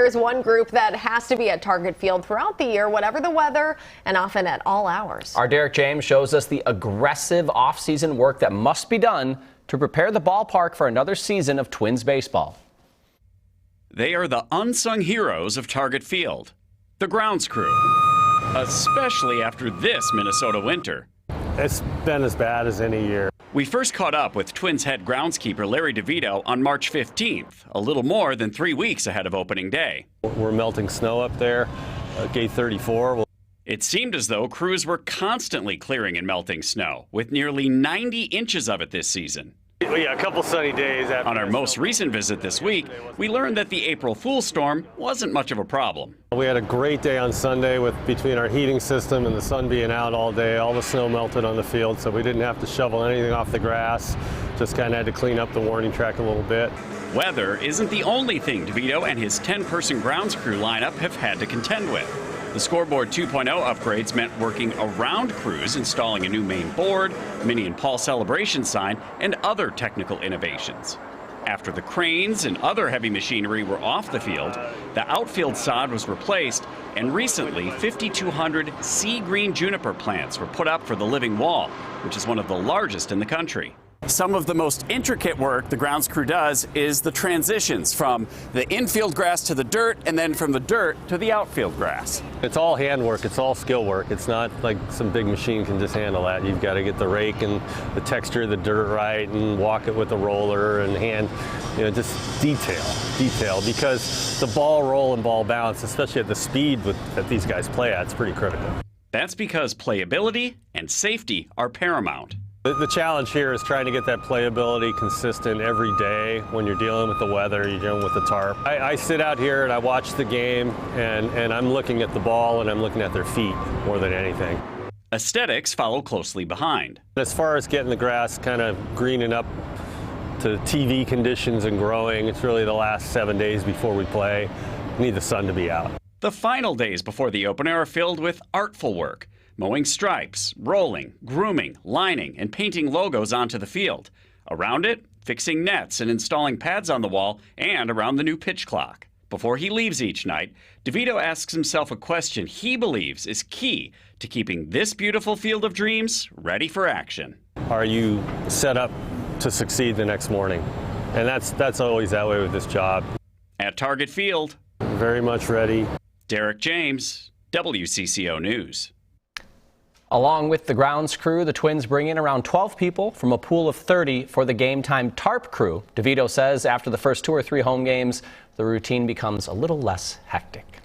is one group that has to be at Target Field throughout the year, whatever the weather, and often at all hours. Our Derek James shows us the aggressive off-season work that must be done to prepare the ballpark for another season of Twins baseball. They are the unsung heroes of Target Field, the grounds crew, especially after this Minnesota winter. It's been as bad as any year. We first caught up with Twins head groundskeeper Larry DeVito on March 15th, a little more than 3 weeks ahead of opening day. We're melting snow up there, gate 34. It seemed as though crews were constantly clearing and melting snow, with nearly 90 inches of it this season. Yeah, a couple sunny days. On our most recent visit this week, we learned that the April Fool's storm wasn't much of a problem. We had a great day on Sunday between our heating system and the sun being out all day. All the snow melted on the field, so we didn't have to shovel anything off the grass. Just kind of had to clean up the warning track a little bit. Weather isn't the only thing DeVito and his 10-person grounds crew lineup have had to contend with. The Scoreboard 2.0 upgrades meant working around crews, installing a new main board, Minnie and Paul celebration sign, and other technical innovations. After the cranes and other heavy machinery were off the field, the outfield sod was replaced, and recently 5,200 sea green juniper plants were put up for the living wall, which is one of the largest in the country. Some of the most intricate work the grounds crew does is the transitions from the infield grass to the dirt, and then from the dirt to the outfield grass. It's all handwork, it's all skill work. It's not like some big machine can just handle that. You've got to get the rake and the texture of the dirt right and walk it with a roller and hand, just detail, because the ball roll and ball bounce, especially at the speed that these guys play at, it's pretty critical. That's because playability and safety are paramount. The challenge here is trying to get that playability consistent every day. When you're dealing with the weather, you're dealing with the tarp. I sit out here and I watch the game, and I'm looking at the ball and I'm looking at their feet more than anything. Aesthetics follow closely behind. As far as getting the grass kind of greening up to TV conditions and growing, it's really the last 7 days before we play. We need the sun to be out. The final days before the opener are filled with artful work. Mowing stripes, rolling, grooming, lining, and painting logos onto the field. Around it, fixing nets and installing pads on the wall and around the new pitch clock. Before he leaves each night, DeVito asks himself a question he believes is key to keeping this beautiful field of dreams ready for action. Are you set up to succeed the next morning? And that's always that way with this job. At Target Field, very much ready. Derek James, WCCO News. Along with the grounds crew, the Twins bring in around 12 people from a pool of 30 for the game time tarp crew. DeVito says after the first 2 or 3 home games, the routine becomes a little less hectic.